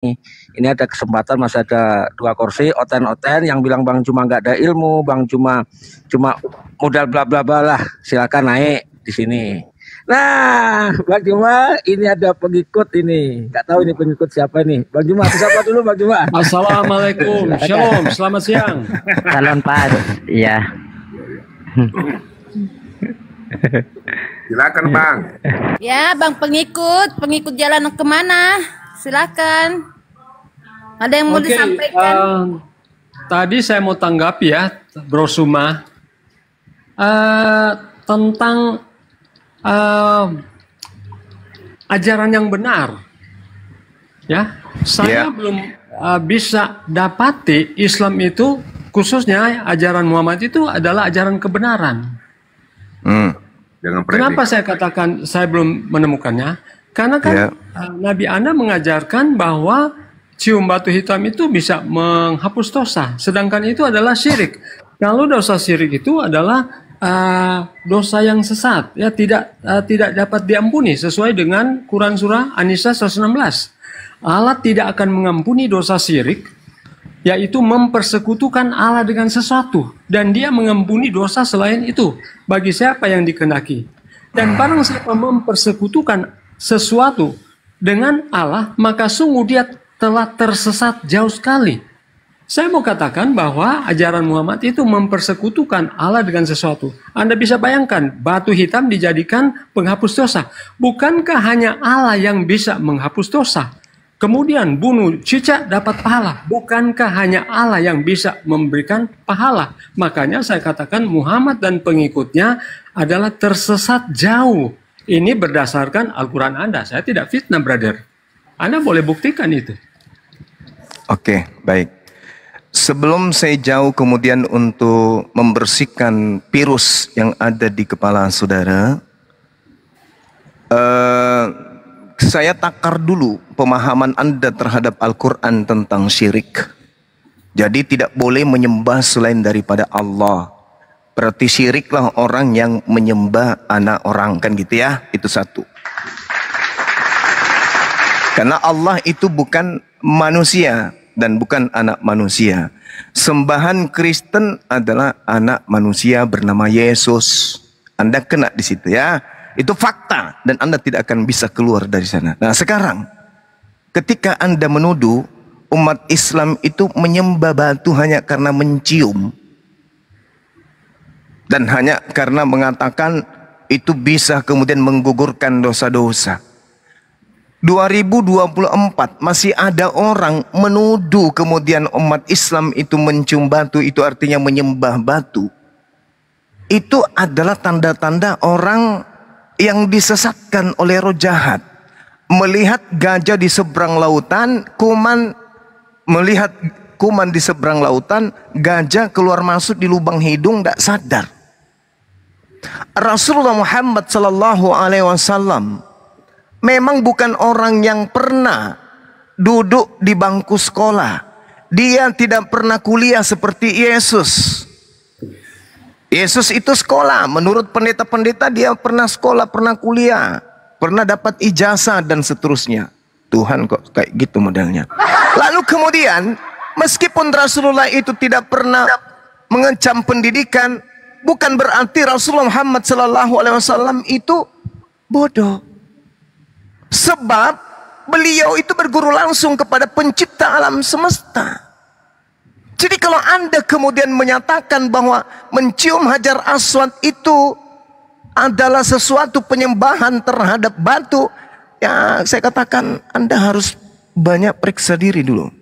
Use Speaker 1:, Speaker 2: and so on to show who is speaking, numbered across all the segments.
Speaker 1: Ini ada kesempatan, masih ada 2 kursi, oten-oten yang bilang Bang Juma nggak ada ilmu, Bang Juma cuma modal bla bla bla lah, silakan naik di sini. Nah, Bang Juma, ini ada pengikut ini, nggak tahu ini pengikut siapa nih. Bang Juma, siapa dulu Bang Juma?
Speaker 2: Assalamualaikum, shalom, selamat siang.
Speaker 3: Salam Pak, ya.
Speaker 4: Silakan Bang.
Speaker 5: Ya, Bang pengikut jalan kemana? Silakan. Ada yang mau disampaikan?
Speaker 2: Tadi saya mau tanggapi ya, Bro Suma, tentang ajaran yang benar. Ya, saya belum bisa dapati Islam itu, khususnya ajaran Muhammad itu adalah ajaran kebenaran. Kenapa saya katakan saya belum menemukannya? Karena kan Nabi Anda mengajarkan bahwa cium batu hitam itu bisa menghapus dosa, sedangkan itu adalah syirik. Kalau dosa syirik itu adalah dosa yang sesat, ya tidak dapat diampuni sesuai dengan Quran surah An-Nisa 116. Allah tidak akan mengampuni dosa syirik, yaitu mempersekutukan Allah dengan sesuatu, dan Dia mengampuni dosa selain itu bagi siapa yang dikehendaki. Dan barang siapa mempersekutukan sesuatu dengan Allah, maka sungguh dia telah tersesat jauh sekali. Saya mau katakan bahwa ajaran Muhammad itu mempersekutukan Allah dengan sesuatu. Anda bisa bayangkan, batu hitam dijadikan penghapus dosa. Bukankah hanya Allah yang bisa menghapus dosa? Kemudian bunuh cicak dapat pahala. Bukankah hanya Allah yang bisa memberikan pahala? Makanya saya katakan Muhammad dan pengikutnya adalah tersesat jauh. Ini berdasarkan Al-Quran Anda. Saya tidak fitnah, brother. Anda boleh buktikan itu.
Speaker 4: Oke, baik. Sebelum saya jauh kemudian untuk membersihkan virus yang ada di kepala saudara, saya takar dulu pemahaman Anda terhadap Al-Quran tentang syirik. Jadi tidak boleh menyembah selain daripada Allah. Berarti syiriklah orang yang menyembah anak orang, kan gitu ya. Itu satu. Karena Allah itu bukan manusia dan bukan anak manusia. Sembahan Kristen adalah anak manusia bernama Yesus. Anda kena di situ ya. Itu fakta dan Anda tidak akan bisa keluar dari sana. Nah sekarang, ketika Anda menuduh umat Islam itu menyembah batu hanya karena mencium, dan hanya karena mengatakan itu bisa kemudian menggugurkan dosa-dosa. 2024 masih ada orang menuduh kemudian umat Islam itu mencium batu, itu artinya menyembah batu. Itu adalah tanda-tanda orang yang disesatkan oleh roh jahat. Melihat gajah di seberang lautan, melihat kuman di seberang lautan, gajah keluar masuk di lubang hidung, tidak sadar. Rasulullah Muhammad sallallahu alaihi wasallam memang bukan orang yang pernah duduk di bangku sekolah. Dia tidak pernah kuliah seperti Yesus. Yesus itu sekolah, menurut pendeta-pendeta dia pernah sekolah, pernah kuliah, pernah dapat ijazah dan seterusnya. Tuhan kok kayak gitu modelnya. Lalu kemudian, meskipun Rasulullah itu tidak pernah mengecam pendidikan, bukan berarti Rasulullah Muhammad SAW itu bodoh. Sebab beliau itu berguru langsung kepada pencipta alam semesta. Jadi kalau Anda kemudian menyatakan bahwa mencium Hajar Aswad itu adalah sesuatu penyembahan terhadap batu, ya saya katakan Anda harus banyak periksa diri dulu.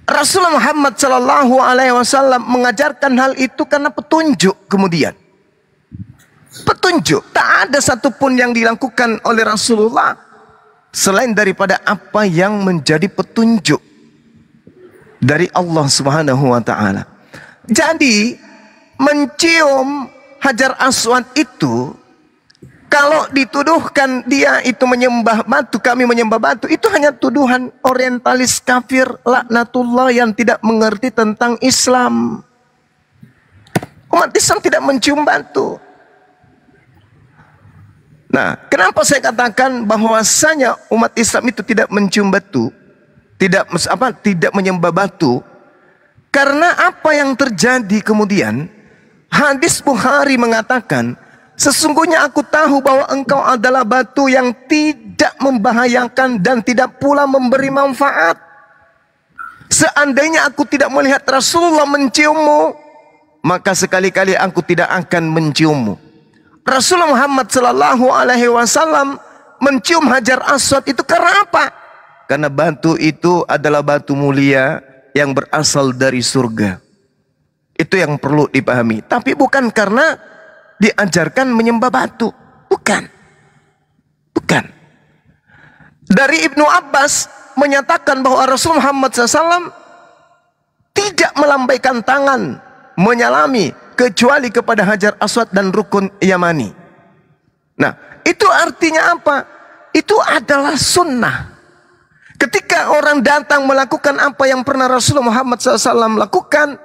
Speaker 4: Rasulullah Muhammad Sallallahu Alaihi Wasallam mengajarkan hal itu karena petunjuk kemudian. Petunjuk, tak ada satupun yang dilakukan oleh Rasulullah selain daripada apa yang menjadi petunjuk dari Allah Subhanahu wa Ta'ala. Jadi mencium Hajar Aswad itu, kalau dituduhkan dia itu menyembah batu, kami menyembah batu, itu hanya tuduhan orientalis kafir laknatullah yang tidak mengerti tentang Islam. Umat Islam tidak mencium batu. Nah, kenapa saya katakan bahwasanya umat Islam itu tidak mencium batu? tidak menyembah batu. Karena apa yang terjadi kemudian, hadis Bukhari mengatakan, sesungguhnya aku tahu bahwa engkau adalah batu yang tidak membahayakan dan tidak pula memberi manfaat. Seandainya aku tidak melihat Rasulullah menciummu, maka sekali-kali aku tidak akan menciummu. Rasulullah Muhammad sallallahu alaihi wasallam mencium Hajar Aswad itu karena apa? Karena batu itu adalah batu mulia yang berasal dari surga. Itu yang perlu dipahami. Tapi bukan karena diajarkan menyembah batu. Bukan. Dari Ibnu Abbas menyatakan bahwa Rasulullah Muhammad SAW tidak melambaikan tangan menyalami kecuali kepada Hajar Aswad dan Rukun Yamani. Nah, itu artinya apa? Itu adalah sunnah. Ketika orang datang melakukan apa yang pernah Rasulullah Muhammad SAW lakukan,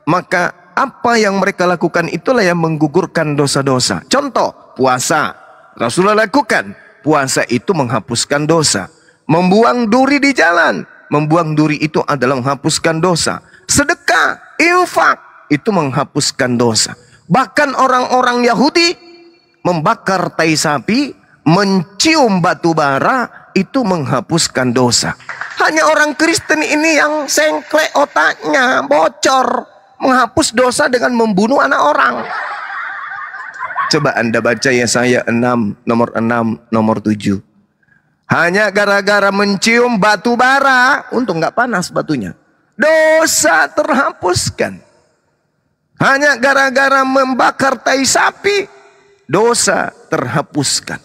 Speaker 4: maka apa yang mereka lakukan itulah yang menggugurkan dosa-dosa. Contoh, puasa. Rasulullah lakukan. Puasa itu menghapuskan dosa. Membuang duri di jalan. Membuang duri itu adalah menghapuskan dosa. Sedekah, infak, itu menghapuskan dosa. Bahkan orang-orang Yahudi membakar tai sapi, mencium batu bara, itu menghapuskan dosa. Hanya orang Kristen ini yang sengklek otaknya, bocor, menghapus dosa dengan membunuh anak orang. Coba Anda baca Yesaya 6, nomor 6, nomor 7. Hanya gara-gara mencium batu bara, untung nggak panas batunya, dosa terhapuskan. Hanya gara-gara membakar tai sapi, dosa terhapuskan.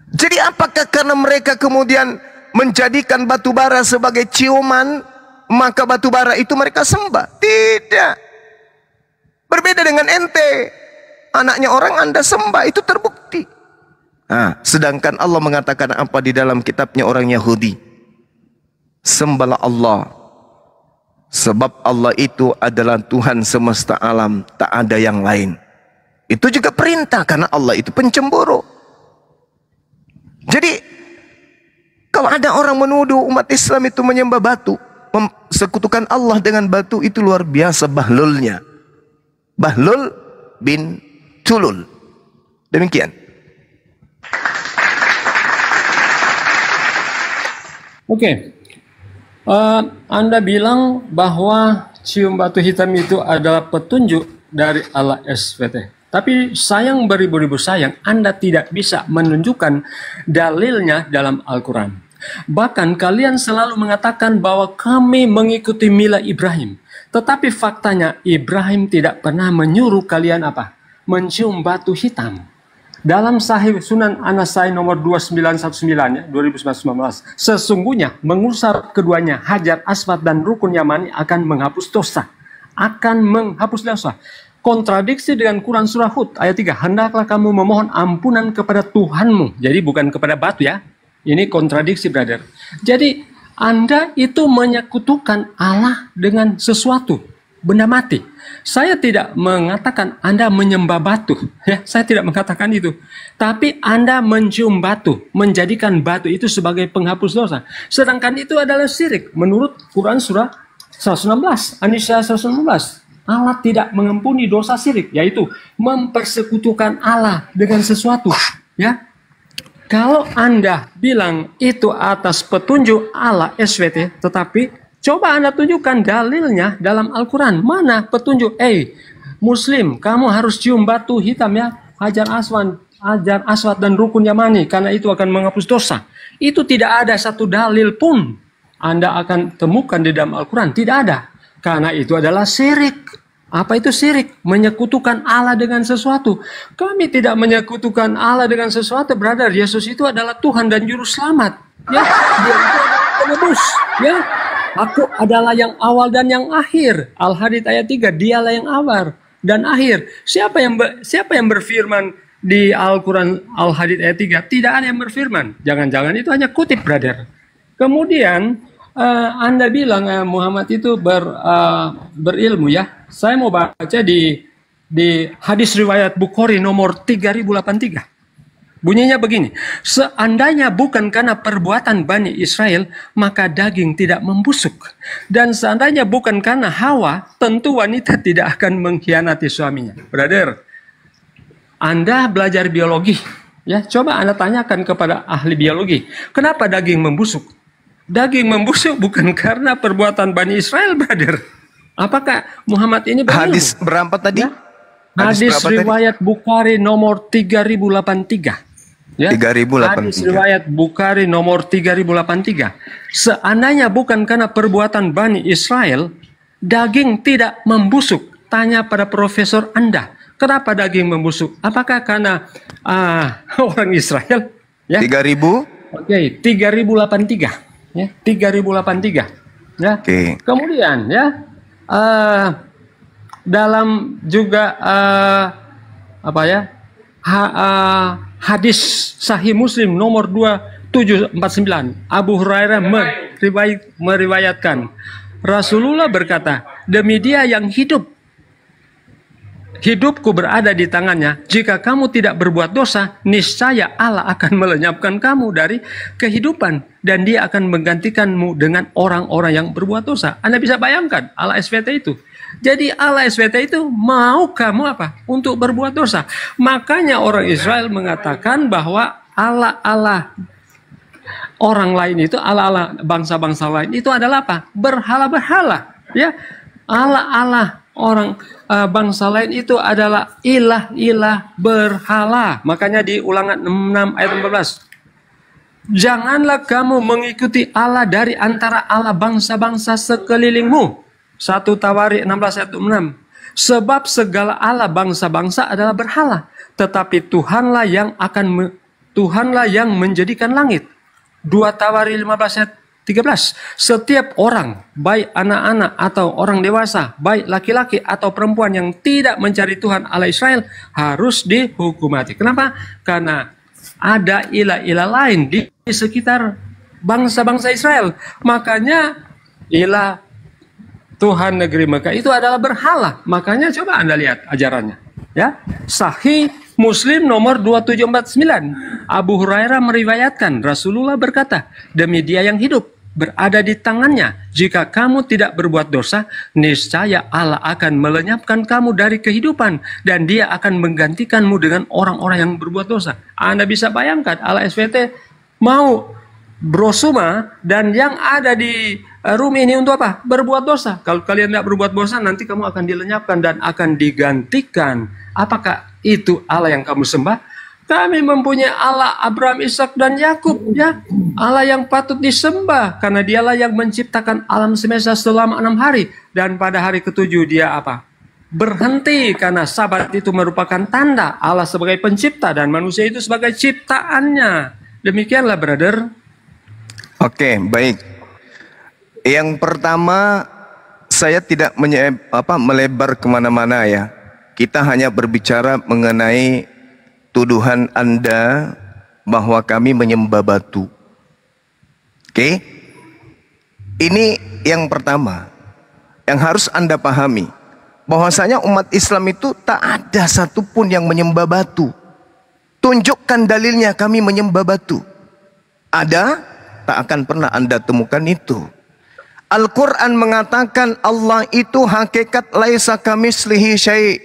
Speaker 4: Jadi apakah karena mereka kemudian menjadikan batu bara sebagai ciuman, maka batu bara itu mereka sembah? Tidak. Berbeda dengan ente, anaknya orang Anda sembah, itu terbukti. Sedangkan Allah mengatakan apa di dalam kitabnya orang Yahudi? Sembahlah Allah, sebab Allah itu adalah Tuhan semesta alam, tak ada yang lain. Itu juga perintah, karena Allah itu pencemburu. Jadi kalau ada orang menuduh umat Islam itu menyembah batu, sekutukan Allah dengan batu, itu luar biasa bahlulnya. Bahlul bin Tulul. Demikian.
Speaker 2: Oke. Anda bilang bahwa cium batu hitam itu adalah petunjuk dari Allah SWT. Tapi sayang beribu-ribu sayang, Anda tidak bisa menunjukkan dalilnya dalam Al-Quran. Bahkan kalian selalu mengatakan bahwa kami mengikuti mila Ibrahim. Tetapi faktanya Ibrahim tidak pernah menyuruh kalian apa? Mencium batu hitam. Dalam Sahih Sunan An-Nasai nomor 2919 2019, sesungguhnya mengusap keduanya Hajar Aswad dan Rukun Yamani akan menghapus dosa. Akan menghapus dosa. Kontradiksi dengan Quran surah Hud ayat 3. Hendaklah kamu memohon ampunan kepada Tuhanmu. Jadi bukan kepada batu ya. Ini kontradiksi, brother. Jadi Anda itu menyekutukan Allah dengan sesuatu, benda mati. Saya tidak mengatakan Anda menyembah batu. Ya, saya tidak mengatakan itu. Tapi Anda mencium batu, menjadikan batu itu sebagai penghapus dosa. Sedangkan itu adalah syirik menurut Quran surah 116, An-Nisa 116. Allah tidak mengampuni dosa syirik, yaitu mempersekutukan Allah dengan sesuatu. Ya, kalau Anda bilang itu atas petunjuk Allah SWT, tetapi coba Anda tunjukkan dalilnya dalam Al-Quran. Mana petunjuk? Muslim, kamu harus cium batu hitam ya, Hajar Aswad dan Rukun Yamani, karena itu akan menghapus dosa. Itu tidak ada satu dalil pun Anda akan temukan di dalam Al-Quran. Tidak ada. Karena itu adalah syirik. Apa itu syirik? Menyekutukan Allah dengan sesuatu. Kami tidak menyekutukan Allah dengan sesuatu, brother. Yesus itu adalah Tuhan dan Juru Selamat. Ya, Dia itu adalah penebus. Ya, Aku adalah yang awal dan yang akhir. Al-Hadid ayat 3. Dialah yang awal dan akhir. Siapa yang berfirman di Al-Quran Al-Hadid ayat 3? Tidak ada yang berfirman. Jangan-jangan itu hanya kutip, brother. Kemudian Anda bilang Muhammad itu berilmu ya. Saya mau baca di hadis riwayat Bukhari nomor 3083. Bunyinya begini, seandainya bukan karena perbuatan Bani Israel, maka daging tidak membusuk. Dan seandainya bukan karena Hawa, tentu wanita tidak akan mengkhianati suaminya. Brother, Anda belajar biologi, ya, coba Anda tanyakan kepada ahli biologi, kenapa daging membusuk? Daging membusuk bukan karena perbuatan Bani Israel, brother. Apakah Muhammad ini berilmu?
Speaker 4: Hadis berapa tadi?
Speaker 2: Ya? Hadis riwayat Bukhari nomor 3083. Ya,
Speaker 4: 3083.
Speaker 2: Hadis riwayat Bukhari nomor 3083. Seandainya bukan karena perbuatan Bani Israel, daging tidak membusuk. Tanya pada profesor Anda, kenapa daging membusuk? Apakah karena orang Israel? Ya.
Speaker 4: 3000?
Speaker 2: Oke, 3083. Ya, 3083. Ya.
Speaker 4: Oke.
Speaker 2: Kemudian ya, dalam juga hadis Sahih Muslim nomor 2749, Abu Hurairah meriwayatkan, Rasulullah berkata, demi Dia yang hidup, hidupku berada di tangannya. Jika kamu tidak berbuat dosa, niscaya Allah akan melenyapkan kamu dari kehidupan dan Dia akan menggantikanmu dengan orang-orang yang berbuat dosa. Anda bisa bayangkan Allah SVT itu. Jadi Allah SVT itu mau kamu apa? Untuk berbuat dosa. Makanya orang Israel mengatakan bahwa Allah orang lain itu, Allah bangsa-bangsa lain itu adalah apa? Berhala-berhala. Ya, Allah orang bangsa lain itu adalah ilah-ilah berhala. Makanya di Ulangan 6 ayat 14. Janganlah kamu mengikuti Allah dari antara Allah bangsa-bangsa sekelilingmu. 1 Tawari 16 ayat 6. Sebab segala Allah bangsa-bangsa adalah berhala, tetapi Tuhanlah yang menjadikan langit. 2 Tawari 15 ayat 13. Setiap orang, baik anak-anak atau orang dewasa, baik laki-laki atau perempuan yang tidak mencari Tuhan Allah Israel harus dihukum mati. Kenapa? Karena ada ilah-ilah lain di sekitar bangsa-bangsa Israel. Makanya ilah Tuhan negeri Mekah itu adalah berhala. Makanya coba Anda lihat ajarannya. Ya, Sahih Muslim nomor 2749. Abu Hurairah meriwayatkan, Rasulullah berkata, demi Dia yang hidup berada di tangannya. Jika kamu tidak berbuat dosa, niscaya Allah akan melenyapkan kamu dari kehidupan dan Dia akan menggantikanmu dengan orang-orang yang berbuat dosa. Anda bisa bayangkan Allah SVT mau brosuma dan yang ada di room ini untuk apa? Berbuat dosa. Kalau kalian tidak berbuat dosa, nanti kamu akan dilenyapkan dan akan digantikan. Apakah itu Allah yang kamu sembah? Kami mempunyai Allah Abraham, Ishak dan Yakub, ya. Allah yang patut disembah karena Dialah yang menciptakan alam semesta selama 6 hari dan pada hari ke-7 Dia apa? Berhenti karena Sabat itu merupakan tanda Allah sebagai pencipta dan manusia itu sebagai ciptaannya. Demikianlah, brother.
Speaker 4: Oke, baik. Yang pertama, saya tidak melebar kemana-mana ya. Kita hanya berbicara mengenai tuduhan Anda bahwa kami menyembah batu. Oke? Ini yang pertama. Yang harus Anda pahami. Bahwasanya umat Islam itu tak ada satupun yang menyembah batu. Tunjukkan dalilnya kami menyembah batu. Ada? Tak akan pernah Anda temukan itu. Al-Quran mengatakan Allah itu hakikat laisa kamislihi syai'.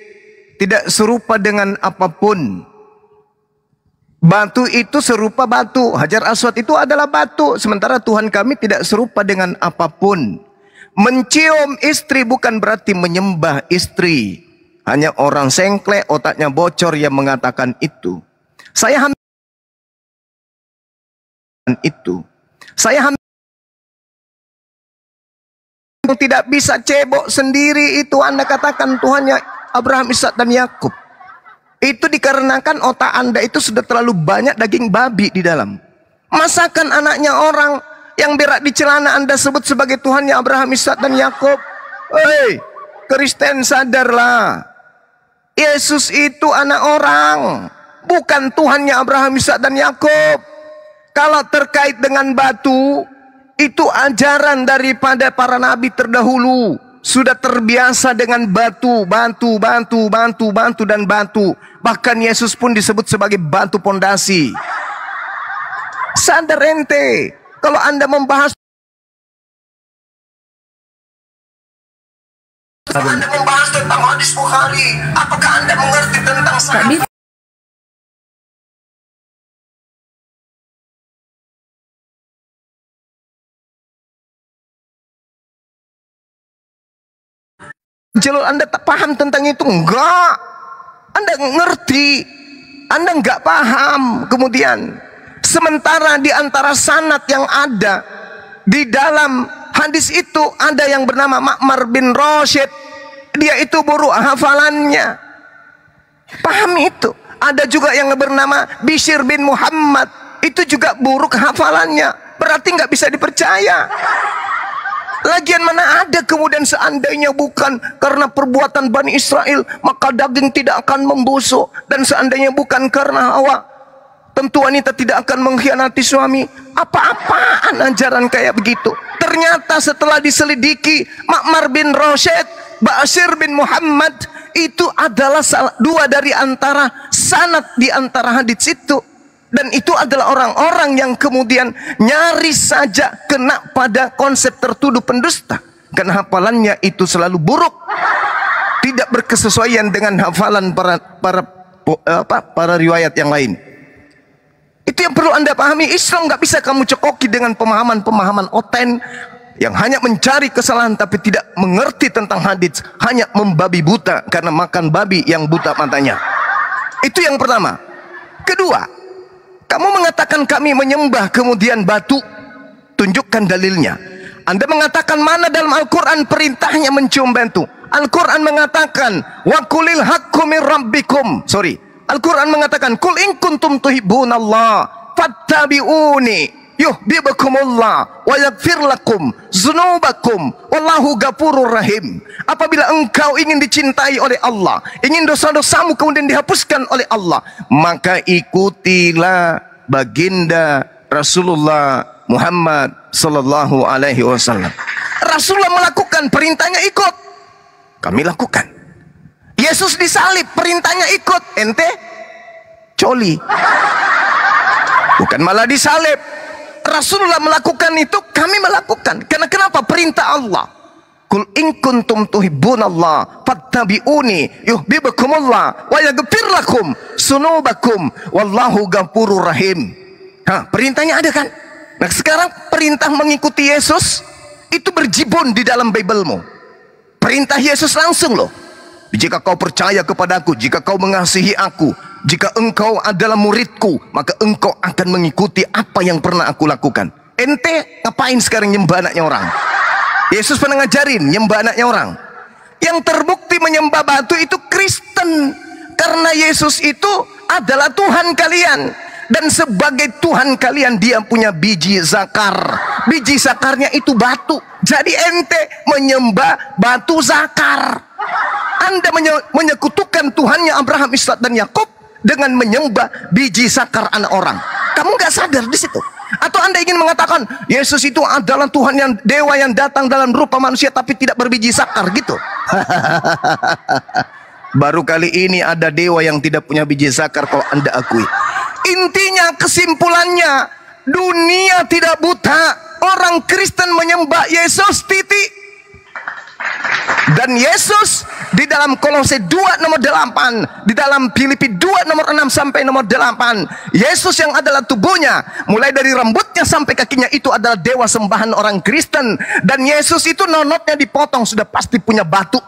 Speaker 4: Tidak serupa dengan apapun. Batu itu serupa batu. Hajar Aswad itu adalah batu. Sementara Tuhan kami tidak serupa dengan apapun. Mencium istri bukan berarti menyembah istri. Hanya orang sengklek, otaknya bocor yang mengatakan itu. Saya tidak bisa cebok sendiri itu Anda katakan Tuhannya Abraham, Ishak dan Yakub. Itu dikarenakan otak Anda itu sudah terlalu banyak daging babi di dalam. Masakan anaknya orang yang berak di celana Anda sebut sebagai Tuhannya Abraham, Ishak dan Yakub. Hei, Kristen sadarlah. Yesus itu anak orang, bukan Tuhannya Abraham, Ishak dan Yakub. Kalau terkait dengan batu, itu ajaran daripada para nabi terdahulu. sudah terbiasa dengan batu, dan batu. Bahkan Yesus pun disebut sebagai batu pondasi. Sadar ente, kalau Anda membahas tentang hadis Bukhari, apakah Anda mengerti tentang sahabat? Jalur Anda tak paham tentang itu? Enggak. Anda ngerti, Anda enggak paham. Kemudian sementara di antara sanad yang ada di dalam hadis itu ada yang bernama Ma'mar bin Rashid. Dia itu buruk hafalannya. Paham itu. Ada juga yang bernama Bishr bin Muhammad. Itu juga buruk hafalannya. Berarti nggak bisa dipercaya. Lagian mana ada kemudian seandainya bukan karena perbuatan Bani Israel maka daging tidak akan membusuk, dan seandainya bukan karena Hawa tentu wanita tidak akan mengkhianati suami. Apa-apaan ajaran kayak begitu. Ternyata setelah diselidiki, Ma'mar bin Rashid, Bishr bin Muhammad itu adalah dua dari antara sanad di antara hadits itu. Dan itu adalah orang-orang yang kemudian nyaris saja kena pada konsep tertuduh pendusta. Karena hafalannya itu selalu buruk. Tidak berkesesuaian dengan hafalan para riwayat yang lain. Itu yang perlu Anda pahami. Islam nggak bisa kamu cekoki dengan pemahaman-pemahaman oten yang hanya mencari kesalahan tapi tidak mengerti tentang hadits, hanya membabi buta karena makan babi yang buta matanya. Itu yang pertama. Kedua, kamu mengatakan kami menyembah kemudian batu. Tunjukkan dalilnya. Anda mengatakan mana dalam Al-Quran perintahnya mencium batu? Al-Quran mengatakan wa qulil haqqu min rabbikum. Al-Quran mengatakan kul in kuntum tuhibbunallah fattabi'uni yuhibbukumullah wa yaghfir lakum dzunubakum wallahu ghafurur rahim. Apabila engkau ingin dicintai oleh Allah, ingin dosa-dosamu kemudian dihapuskan oleh Allah, maka ikutilah baginda Rasulullah Muhammad sallallahu alaihi wasallam. Rasulullah melakukan perintahnya, ikut. Kami lakukan. Yesus disalib, perintahnya ikut. Ente coli. Bukan malah disalib. Rasulullah melakukan itu, kami melakukan. Karena kenapa? Perintah Allah. Kul in kuntum tuhibbunallah fattabi'uni yuhibbukumullah wa yaghfir lakum dzunubakum wallahu ghafurur rahim. Perintahnya ada kan? Nah, sekarang perintah mengikuti Yesus itu berjibun di dalam Biblemu. Perintah Yesus langsung loh. Jika kau percaya kepadaku, jika kau mengasihi aku, jika engkau adalah muridku, maka engkau akan mengikuti apa yang pernah aku lakukan. Ente ngapain sekarang nyembah anaknya orang? Yesus pernah ngajarin nyembah anaknya orang. Yang terbukti menyembah batu itu Kristen. Karena Yesus itu adalah Tuhan kalian. Dan sebagai Tuhan kalian, dia punya biji zakar. Biji zakarnya itu batu. Jadi ente menyembah batu zakar. Anda menyekutukan Tuhannya Abraham, Ishak dan Yakub dengan menyembah biji zakar anak orang. Kamu nggak sadar di situ? Atau Anda ingin mengatakan Yesus itu adalah Tuhan yang dewa yang datang dalam rupa manusia tapi tidak berbiji zakar gitu? Baru kali ini ada dewa yang tidak punya biji zakar kalau Anda akui. Intinya, kesimpulannya, dunia tidak buta. Orang Kristen menyembah Yesus, titik. Dan Yesus di dalam Kolose 2 nomor 8, di dalam Filipi 2 nomor 6 sampai nomor 8, Yesus yang adalah tubuhnya, mulai dari rambutnya sampai kakinya, itu adalah dewa sembahan orang Kristen. Dan Yesus itu nonotnya dipotong, sudah pasti punya batu.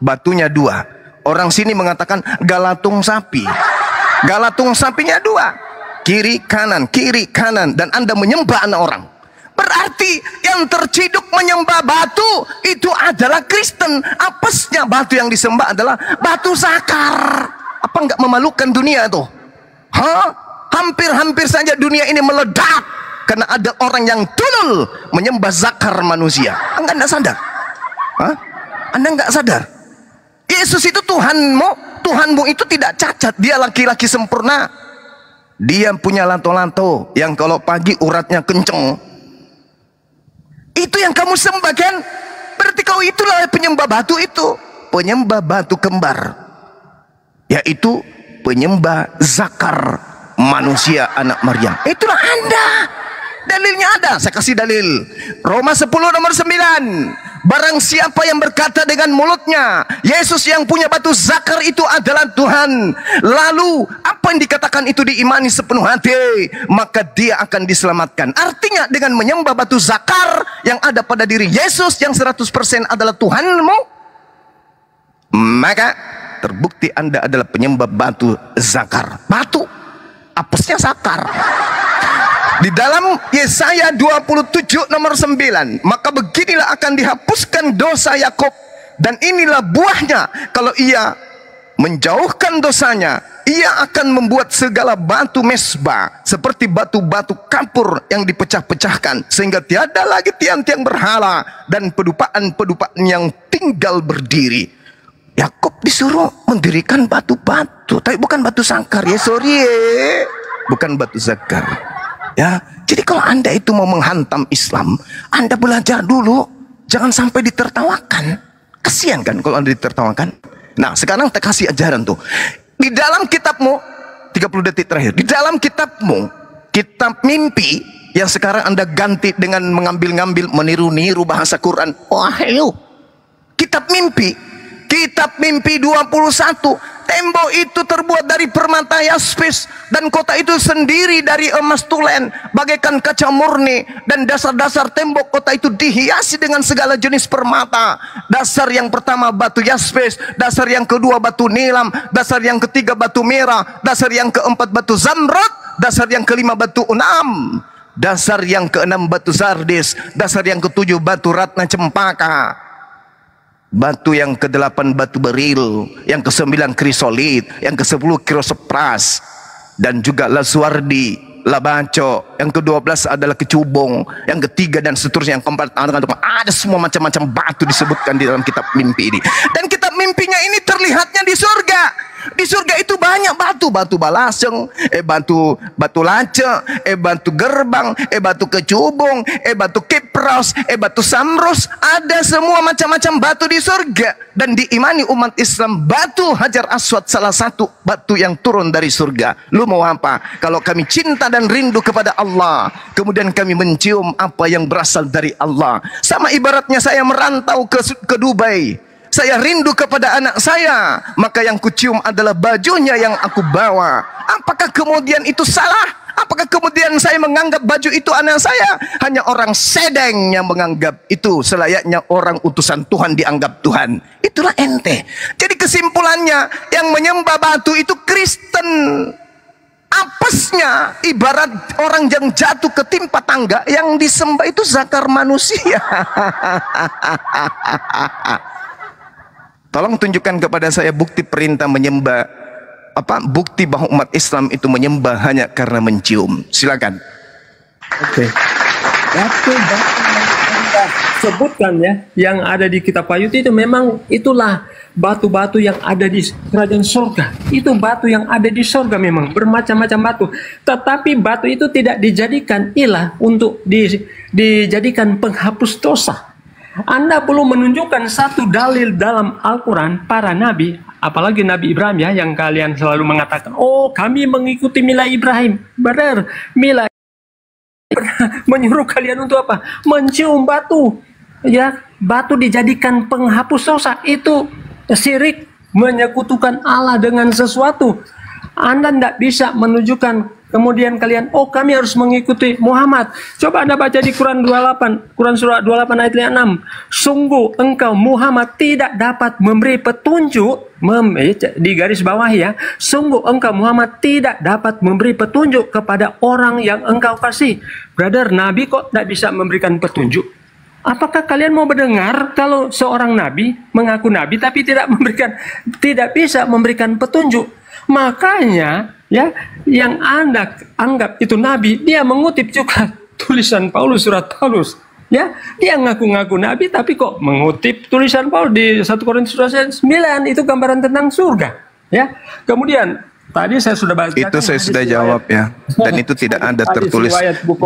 Speaker 4: Batunya 2. Orang sini mengatakan galatung sapi. Galatung sapinya 2, kiri kanan, dan Anda menyembah anak orang. Berarti yang terciduk menyembah batu itu adalah Kristen. Apesnya batu yang disembah adalah batu zakar. Apa enggak memalukan dunia tuh? Hampir-hampir saja dunia ini meledak karena ada orang yang tulul menyembah zakar manusia. Anda enggak sadar? Anda enggak sadar? Yesus itu Tuhanmu. Tuhanmu itu tidak cacat. Dia laki-laki sempurna. Dia punya lanto-lanto yang kalau pagi uratnya kenceng. Itu yang kamu sembah kan? Berarti Berarti kau itulah penyembah batu itu, penyembah batu kembar, yaitu penyembah zakar manusia anak Maryam. Itulah Anda. Dalilnya ada, saya kasih dalil. Roma 10 nomor 9. Barang siapa yang berkata dengan mulutnya, Yesus yang punya batu zakar itu adalah Tuhan, lalu apa yang dikatakan itu diimani sepenuh hati, maka dia akan diselamatkan. Artinya dengan menyembah batu zakar yang ada pada diri Yesus yang 100% adalah Tuhanmu, maka terbukti Anda adalah penyembah batu zakar. Batu, apesnya zakar. Di dalam Yesaya 27 nomor 9, maka beginilah akan dihapuskan dosa Yakub, dan inilah buahnya kalau ia menjauhkan dosanya, ia akan membuat segala batu mesbah seperti batu-batu kapur yang dipecah-pecahkan, sehingga tiada lagi tiang-tiang berhala dan pedupaan-pedupaan yang tinggal berdiri. Yakub disuruh mendirikan batu-batu, tapi bukan batu zakar ya, sorry, bukan batu zakar. Ya, jadi kalau Anda itu mau menghantam Islam, Anda belajar dulu, jangan sampai ditertawakan. Kasihan kan kalau Anda ditertawakan. Nah, sekarang kita kasih ajaran tuh. Di dalam kitabmu, 30 detik terakhir. Di dalam kitabmu, kitab mimpi yang sekarang Anda ganti dengan mengambil-ngambil, meniru-niru bahasa Quran. Wah, kitab mimpi 21. Tembok itu terbuat dari permata yaspis, dan kota itu sendiri dari emas tulen bagaikan kaca murni, dan dasar-dasar tembok kota itu dihiasi dengan segala jenis permata. Dasar yang pertama batu yaspis, dasar yang kedua batu nilam, dasar yang ketiga batu merah, dasar yang keempat batu zamrud, dasar yang kelima batu unam, dasar yang keenam batu sardis, dasar yang ketujuh batu ratna cempaka, batu yang ke-8 batu beril, yang ke-9 krisolit, yang ke-10 krosopras, dan juga laswardi, labaco, yang ke-12 adalah kecubung, yang ketiga dan seterusnya, yang keempat ada semua macam-macam batu disebutkan di dalam kitab mimpi ini. Dan kitab mimpinya ini terlihatnya di surga. Di surga itu banyak batu, batu balaseng, batu lace, batu gerbang, batu kecubung, batu kipros, batu samrus, ada semua macam-macam batu di surga. Dan diimani umat Islam, batu Hajar Aswad salah satu batu yang turun dari surga. Lu mau apa? Kalau kami cinta dan rindu kepada Allah, kemudian kami mencium apa yang berasal dari Allah. Sama ibaratnya saya merantau ke Dubai, saya rindu kepada anak saya, maka yang kucium adalah bajunya yang aku bawa. Apakah kemudian itu salah? Apakah kemudian saya menganggap baju itu anak saya? Hanya orang sedeng yang menganggap itu selayaknya orang utusan Tuhan dianggap Tuhan. Itulah ente. Jadi kesimpulannya, yang menyembah batu itu Kristen. Apesnya ibarat orang yang jatuh ketimpa tangga, yang disembah itu zakar manusia. Tolong tunjukkan kepada saya bukti perintah menyembah, bukti bahwa umat Islam itu menyembah hanya karena mencium. Silakan.
Speaker 2: Oke. Batu-batu yang Anda sebutkan ya, yang ada di kitab Wahyu itu memang itulah batu-batu yang ada di kerajaan surga. Itu batu yang ada di surga, memang bermacam-macam batu. Tetapi batu itu tidak dijadikan ilah untuk dijadikan penghapus dosa. Anda perlu menunjukkan satu dalil dalam Al-Quran, para nabi, apalagi Nabi Ibrahim ya, yang kalian selalu mengatakan, oh kami mengikuti milah Ibrahim. Benar, milah menyuruh kalian untuk apa? Mencium batu. Ya, batu dijadikan penghapus dosa. Itu syirik, menyekutukan Allah dengan sesuatu. Anda tidak bisa menunjukkan. Kemudian kalian, oh kami harus mengikuti Muhammad. Coba Anda baca di Quran 28, Quran surah 28 ayat 6. Sungguh engkau Muhammad tidak dapat memberi petunjuk, di garis bawah ya. Sungguh engkau Muhammad tidak dapat memberi petunjuk kepada orang yang engkau kasih. Brother, Nabi kok tidak bisa memberikan petunjuk? Apakah kalian mau mendengar kalau seorang nabi mengaku nabi tapi tidak bisa memberikan petunjuk? Makanya ya, yang Anda anggap itu nabi, dia mengutip juga tulisan Paulus, surat Paulus. Ya, dia ngaku-ngaku nabi tapi kok mengutip tulisan Paulus di 1 Korintus 9, itu gambaran tentang surga. Ya. Kemudian tadi saya sudah bahas.
Speaker 4: Itu saya sudah jawab ya. Dan itu tidak ada tertulis.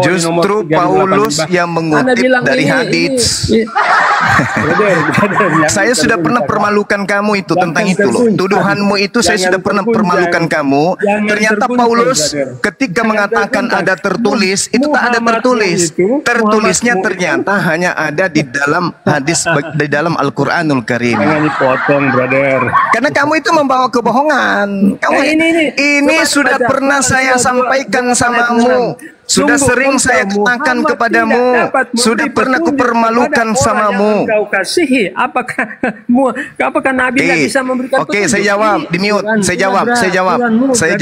Speaker 4: Justru Paulus yang mengutip dari hadits. Saya sudah pernah permalukan kamu itu tentang itu loh. Tuduhanmu itu saya sudah pernah permalukan kamu. Ternyata Paulus ketika mengatakan ada tertulis, itu tak ada tertulis. Tertulisnya ternyata hanya ada di dalam hadis, di dalam Al-Quranul Karim.
Speaker 2: Jangan dipotong, brother.
Speaker 4: Karena kamu itu membawa kebohongan. Kamu ini sudah pernah saya sampaikan samamu. Sudah sering saya katakan kepadamu, sudah pernah kupermalukan samamu.
Speaker 2: Kau kasihi, apakah Nabi tidak bisa memberikan
Speaker 4: Oke, saya jawab, di mute. Saya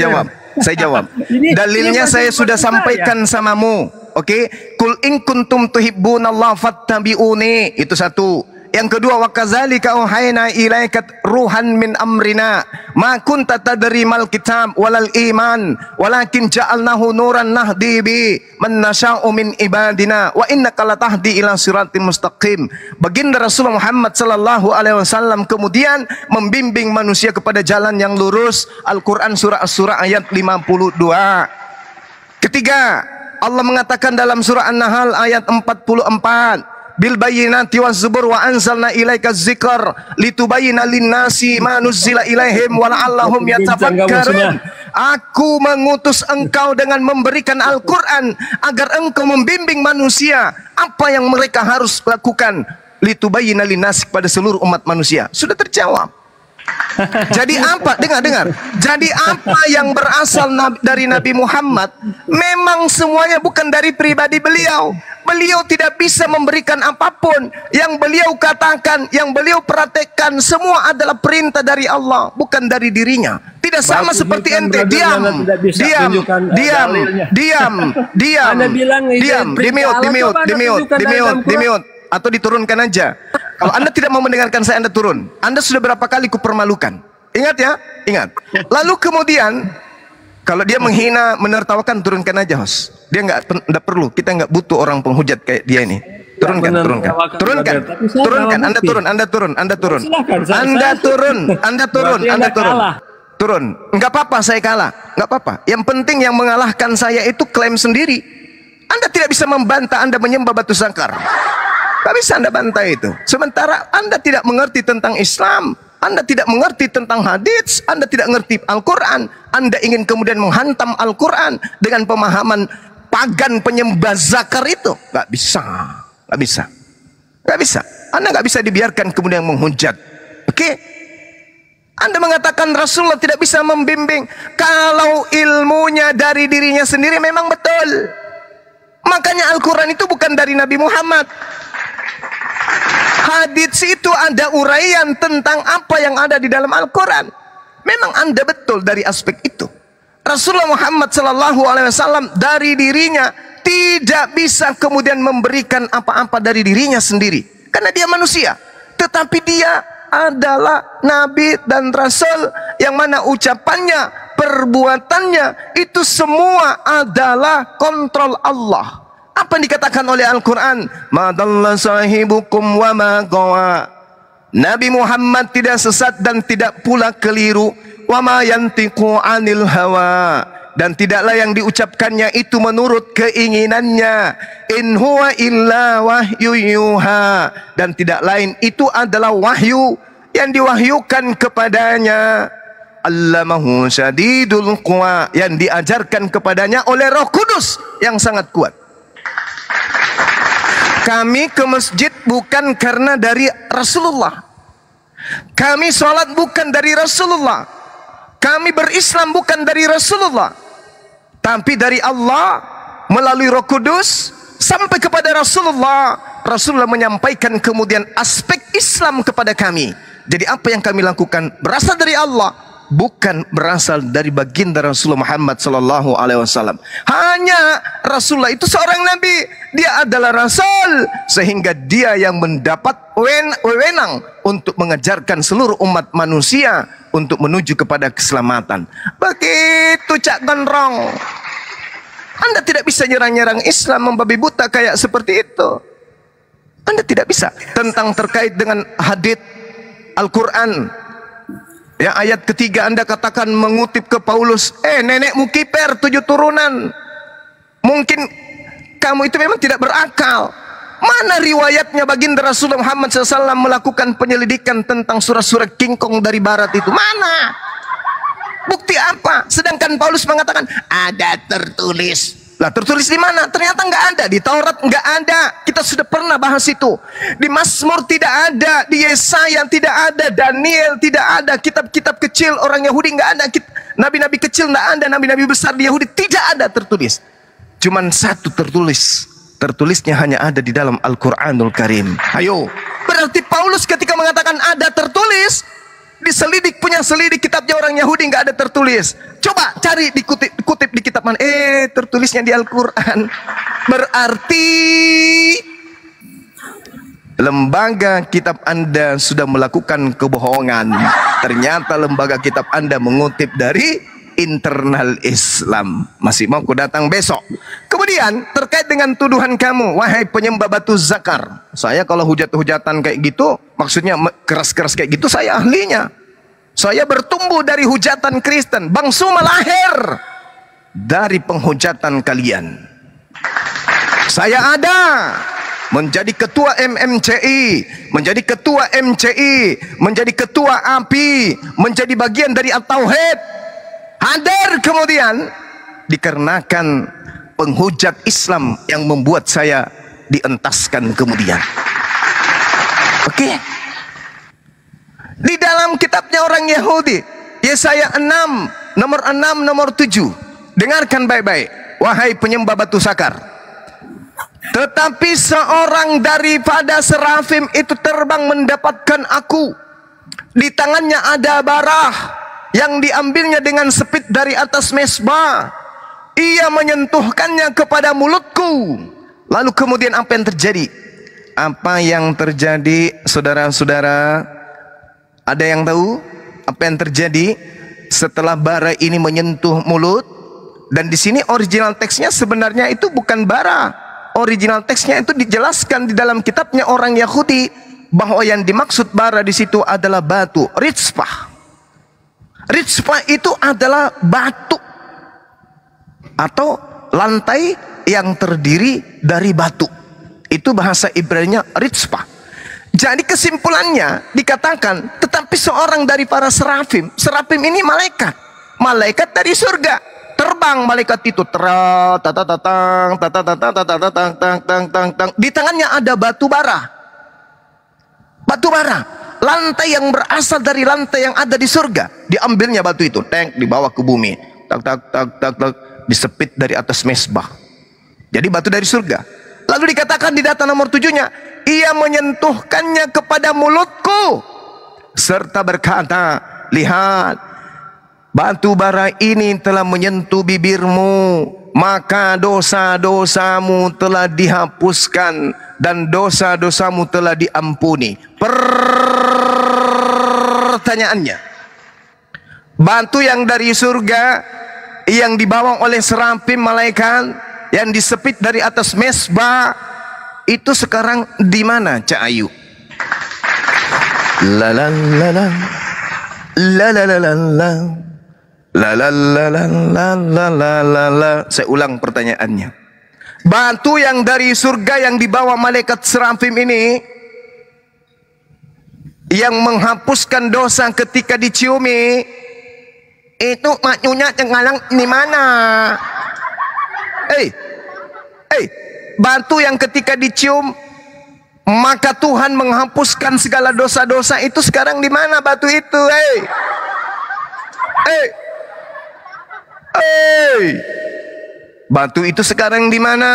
Speaker 4: jawab. Dalilnya saya sudah sampaikan samamu. Oke, kul in kuntum tuhibbunallaha fattabi'uni. Itu satu. Yang kedua, wa kadzalika auhayna ilaika ruhan min amrina ma kunta tadri mal kitab walal iman walakin ja'alnahu nuran nahdi bi man nasya'u min ibadina wa innaka latahdi ila siratim mustaqim. Baginda Rasulullah Muhammad sallallahu alaihi wasallam kemudian membimbing manusia kepada jalan yang lurus. Al-Qur'an surah As-Surah ayat 52. Ketiga, Allah mengatakan dalam surah An-Nahl ayat 44, bil bayyinati waz zubur wa anzalna ilaika dzikr litubayyana lin-nasi ma nuzzila ilaihim wa la'allahum yatafakkarun. Aku mengutus engkau dengan memberikan Al-Qur'an agar engkau membimbing manusia apa yang mereka harus lakukan. Litubayyana lin-nasi pada seluruh umat manusia. Sudah terjawab. Jadi apa? Dengar. Jadi apa yang berasal dari Nabi Muhammad memang semuanya bukan dari pribadi beliau. Beliau tidak bisa memberikan apapun. Yang beliau katakan, yang beliau praktekkan semua adalah perintah dari Allah, bukan dari dirinya. Tidak sama seperti ente. Diam. Di mute. Atau diturunkan aja. Kalau Anda tidak mau mendengarkan saya, Anda turun. Anda sudah berapa kali kupermalukan. Ingat ya, ingat. Lalu kemudian kalau dia menghina, menertawakan, turunkan aja, host. Dia nggak perlu. Kita nggak butuh orang penghujat kayak dia ini. Turunkan. Anda turun. Turun. Nggak apa-apa saya kalah. Nggak apa-apa. Yang penting yang mengalahkan saya itu klaim sendiri. Anda tidak bisa membantah Anda menyembah batu sangkar. Nggak bisa Anda bantah itu. Sementara Anda tidak mengerti tentang Islam, Anda tidak mengerti tentang hadits, Anda tidak mengerti Al-Quran, Anda ingin kemudian menghantam Al-Quran dengan pemahaman pagan penyembah zakar itu. Nggak bisa. Anda nggak bisa dibiarkan kemudian menghujat. Oke? Anda mengatakan Rasulullah tidak bisa membimbing. Kalau ilmunya dari dirinya sendiri memang betul. Makanya Al-Quran itu bukan dari Nabi Muhammad. Hadits itu ada uraian tentang apa yang ada di dalam Al-Quran. Memang Anda betul dari aspek itu. Rasulullah Muhammad SAW dari dirinya tidak bisa kemudian memberikan apa-apa dari dirinya sendiri. Karena dia manusia. Tetapi dia adalah Nabi dan Rasul yang mana ucapannya, perbuatannya itu semua adalah kontrol Allah. Apa yang dikatakan oleh Al-Quran? Ma dalla sahibukum wa ma gawa. Nabi Muhammad tidak sesat dan tidak pula keliru. Wa ma yantiqu anil hawa. Dan tidaklah yang diucapkannya itu menurut keinginannya. In huwa illa wahyu yuha. Dan tidak lain itu adalah wahyu yang diwahyukan kepadanya. Allamahu syadidul quwa. Yang diajarkan kepadanya oleh Roh Kudus yang sangat kuat. Kami ke masjid bukan karena dari Rasulullah. Kami sholat bukan dari Rasulullah. Kami berislam bukan dari Rasulullah. Tapi dari Allah melalui Roh Kudus sampai kepada Rasulullah. Rasulullah menyampaikan kemudian aspek Islam kepada kami. Jadi apa yang kami lakukan berasal dari Allah, bukan berasal dari baginda Rasulullah Muhammad SAW. Hanya Rasulullah itu seorang nabi, dia adalah rasul, sehingga dia yang mendapat wewenang untuk mengajarkan seluruh umat manusia untuk menuju kepada keselamatan. Begitu Cak Gondrong. Anda tidak bisa nyerang-nyerang Islam, membabi buta kayak seperti itu. Anda tidak bisa. Tentang terkait dengan hadits Al-Quran, ya, ayat ketiga Anda katakan mengutip ke Paulus, nenekmu kiper 7 turunan. Mungkin kamu itu memang tidak berakal. Mana riwayatnya baginda Rasulullah Muhammad SAW melakukan penyelidikan tentang surat-surat kingkong dari barat itu? Mana? Bukti apa? Sedangkan Paulus mengatakan ada tertulis. Lah tertulis di mana? Ternyata nggak ada. Di Taurat nggak ada. Kita sudah pernah bahas itu. Di Mazmur tidak ada. Di Yesaya tidak ada. Daniel tidak ada. Kitab-kitab kecil orang Yahudi nggak ada. Nabi-nabi kecil nggak ada. Nabi-nabi besar di Yahudi tidak ada tertulis. Cuman satu tertulis. Tertulisnya hanya ada di dalam Al-Quranul Karim. Ayo. Berarti Paulus ketika mengatakan ada tertulis, diselidik, punya selidik kitabnya orang Yahudi nggak ada tertulis. Coba cari kutip di kitab mana? Tertulisnya di Al-Quran. Berarti lembaga kitab Anda sudah melakukan kebohongan. Ternyata lembaga kitab Anda mengutip dari internal Islam. Masih mau ku datang besok. Kemudian terkait dengan tuduhan kamu, wahai penyembah batu zakar. Saya kalau hujat-hujatan kayak gitu, maksudnya keras-keras kayak gitu, saya ahlinya. Saya bertumbuh dari hujatan Kristen. Bang Suma lahir dari penghujatan kalian. Saya ada menjadi ketua MMCI, menjadi ketua MCI, menjadi ketua API, menjadi bagian dari At-Tauhid. Hadir kemudian dikarenakan penghujat Islam yang membuat saya dientaskan kemudian. Oke. Di dalam kitabnya orang Yahudi, Yesaya 6, nomor 6, nomor 7. Dengarkan baik-baik, wahai penyembah batu sakar. Tetapi seorang daripada serafim itu terbang mendapatkan aku. Di tangannya ada barah yang diambilnya dengan sepit dari atas mesbah. Ia menyentuhkannya kepada mulutku. Lalu kemudian apa yang terjadi? Apa yang terjadi, saudara-saudara? Ada yang tahu apa yang terjadi setelah bara ini menyentuh mulut? Dan di sini original teksnya sebenarnya itu bukan bara. Original teksnya itu dijelaskan di dalam kitabnya orang Yahudi bahwa yang dimaksud bara di situ adalah batu, rizpah. Rizpah itu adalah batu atau lantai yang terdiri dari batu. Itu bahasa Ibrani-nya rizpah. Jadi kesimpulannya dikatakan, tetapi seorang dari para serafim, serafim ini malaikat, malaikat dari surga, terbang malaikat itu, di tangannya ada batu bara, batu bara. Lantai yang berasal dari lantai yang ada di surga, diambilnya batu itu, dibawa ke bumi, disepit dari atas mesbah. Jadi batu dari surga. Lalu dikatakan di data nomor 7-nya, ia menyentuhkannya kepada mulutku serta berkata, lihat, batu bara ini telah menyentuh bibirmu, maka dosa-dosamu telah dihapuskan dan dosa-dosamu telah diampuni. Pertanyaannya, batu yang dari surga yang dibawa oleh serafim malaikat yang disepit dari atas mesbah itu sekarang di mana, Cak Ayu? La la la la la la la la la la la la la la la la. Saya ulang pertanyaannya. Batu yang dari surga yang dibawa malaikat serafim ini, yang menghapuskan dosa ketika diciumi, itu maknanya cengalang di mana? Batu yang ketika dicium maka Tuhan menghapuskan segala dosa-dosa itu sekarang di mana batu itu? Batu itu sekarang di mana?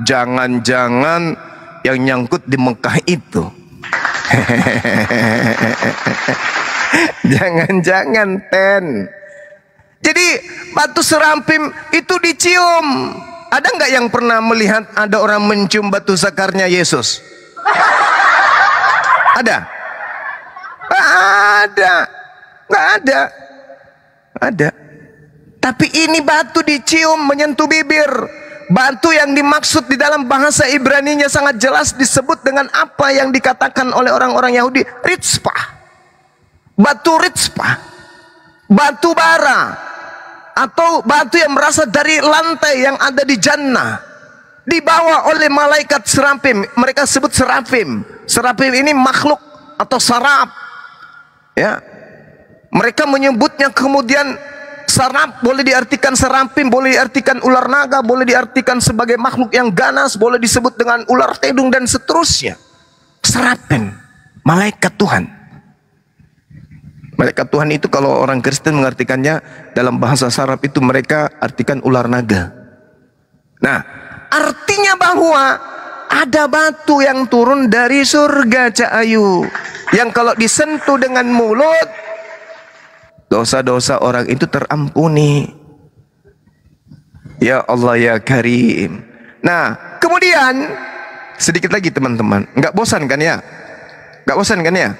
Speaker 4: Jangan-jangan yang nyangkut di Mekah itu. Jangan-jangan Jadi batu serafim itu dicium. Ada nggak yang pernah melihat ada orang mencium batu zakarnya Yesus? Ada? Ada. Nggak ada. Ada. Tapi ini batu dicium menyentuh bibir. Batu yang dimaksud di dalam bahasa Ibrani-nya sangat jelas disebut dengan apa yang dikatakan oleh orang-orang Yahudi, rizpah. Batu rizpah, batu bara, atau batu yang berasal dari lantai yang ada di jannah. dibawa oleh malaikat serafim. Mereka sebut serafim. Serafim ini makhluk atau saraf. Ya, mereka menyebutnya kemudian saraf, boleh diartikan serafim, boleh diartikan ular naga, boleh diartikan sebagai makhluk yang ganas, boleh disebut dengan ular tedung dan seterusnya. Serafim, malaikat Tuhan. Malaikat Tuhan itu kalau orang Kristen mengartikannya dalam bahasa Arab itu mereka artikan ular naga. Nah, artinya bahwa ada batu yang turun dari surga, Cak Ayu, yang kalau disentuh dengan mulut, dosa-dosa orang itu terampuni. Ya Allah ya Karim. Nah, kemudian sedikit lagi teman-teman. Nggak bosan kan ya? Nggak bosan kan ya?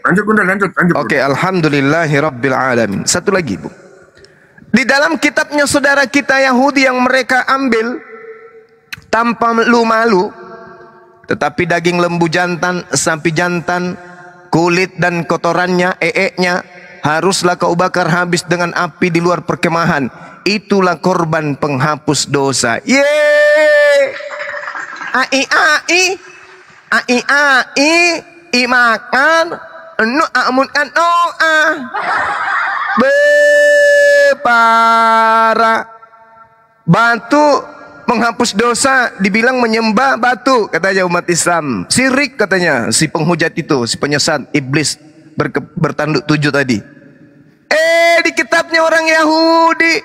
Speaker 6: Lanjut Bunda, lanjut.
Speaker 4: Oke, alhamdulillahirabbil alamin. Satu lagi, Bu. Di dalam kitabnya saudara kita Yahudi yang mereka ambil tanpa malu-malu, tetapi daging lembu jantan, sapi jantan, kulit dan kotorannya, eeknya, haruslah kau bakar habis dengan api di luar perkemahan. Itulah korban penghapus dosa. Yeay! Ai ai ai ai i makan nu amun kan para batu menghapus dosa, dibilang menyembah batu katanya umat Islam. Syirik katanya si penghujat itu, si penyesat iblis bertanduk 7 tadi. Di kitabnya orang Yahudi,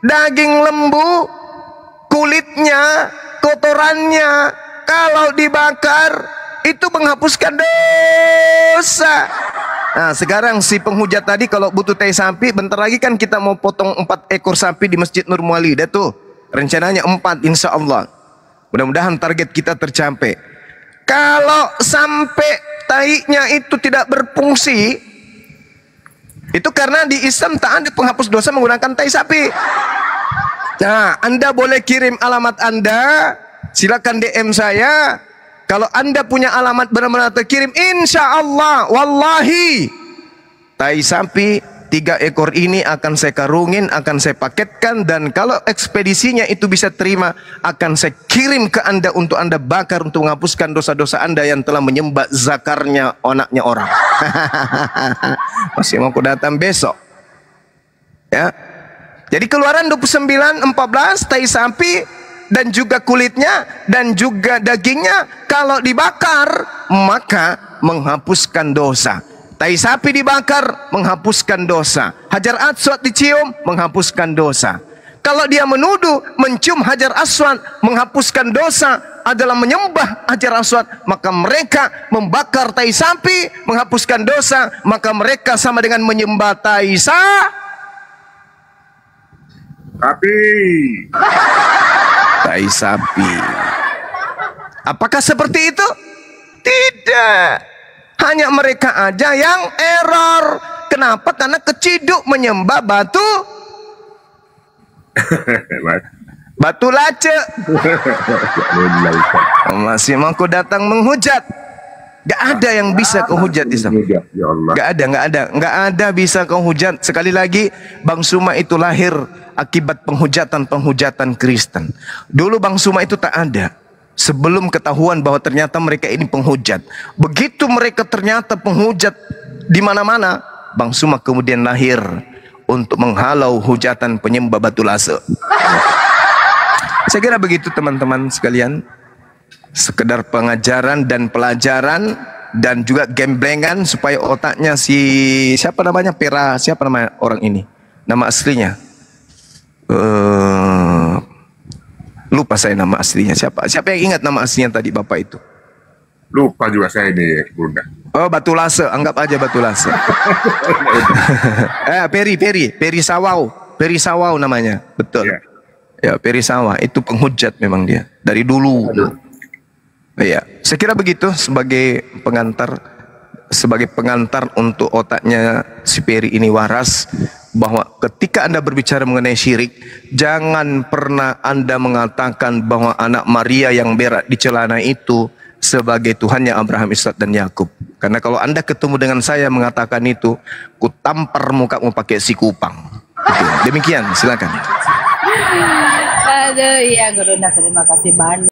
Speaker 4: daging lembu, kulitnya, kotorannya kalau dibakar itu menghapuskan dosa. Nah, sekarang si penghujat tadi kalau butuh tai sapi, bentar lagi kan kita mau potong 4 ekor sapi di Masjid Nur Muali. Dah tuh, rencananya 4 insya Allah. Mudah-mudahan target kita tercapai. Kalau sampai tainya itu tidak berfungsi, itu karena di Islam tak ada penghapus dosa menggunakan tai sapi. Nah, Anda boleh kirim alamat Anda, silakan DM saya. Kalau Anda punya alamat benar-benar terkirim, insya Allah, wallahi, tai sapi 3 ekor ini akan saya karungin, akan saya paketkan, dan kalau ekspedisinya itu bisa terima, akan saya kirim ke Anda untuk Anda bakar untuk menghapuskan dosa-dosa Anda yang telah menyembah zakarnya anaknya orang. Masih mau aku datang besok. Ya. Jadi Keluaran 29:14, tai sapi dan juga kulitnya dan juga dagingnya kalau dibakar maka menghapuskan dosa. Tai sapi dibakar menghapuskan dosa. Hajar Aswad dicium menghapuskan dosa. Kalau dia menuduh mencium Hajar Aswad menghapuskan dosa adalah menyembah Hajar Aswad, maka mereka membakar tai sapi menghapuskan dosa, maka mereka sama dengan menyembah tai sapi. Apakah seperti itu? Tidak. Hanya mereka aja yang error. Kenapa? Karena keciduk menyembah batu lace. Masih mau aku datang menghujat. Gak ada yang bisa kau hujat Islam. Gak ada bisa kau hujat. Sekali lagi, Bang Suma itu lahir akibat penghujatan Kristen. Dulu Bang Suma itu tak ada. Sebelum ketahuan bahwa ternyata mereka ini penghujat. Begitu mereka ternyata penghujat di mana-mana, Bang Suma kemudian lahir untuk menghalau hujatan penyembah batu lase. Saya kira begitu teman-teman sekalian. Sekedar pengajaran dan pelajaran dan juga gemblengan supaya otaknya siapa namanya siapa nama orang ini, nama aslinya lupa saya nama aslinya siapa yang ingat nama aslinya tadi bapak itu?
Speaker 6: Lupa juga saya ini Bunda.
Speaker 4: Oh, batu lase, anggap aja batu lase. Peri Sawau namanya, betul. Ya, Peri Sawau itu penghujat memang dia dari dulu. Ya, saya kira begitu sebagai pengantar untuk otaknya si Peri ini waras, bahwa ketika Anda berbicara mengenai syirik, jangan pernah Anda mengatakan bahwa anak Maria yang berak di celana itu sebagai Tuhannya Abraham, Ishak dan Yakub. Karena kalau Anda ketemu dengan saya mengatakan itu, ku tampar mukamu pakai si kupang. Oke, demikian, silakan.
Speaker 5: Aduh, iya Gurunda, terima kasih banyak.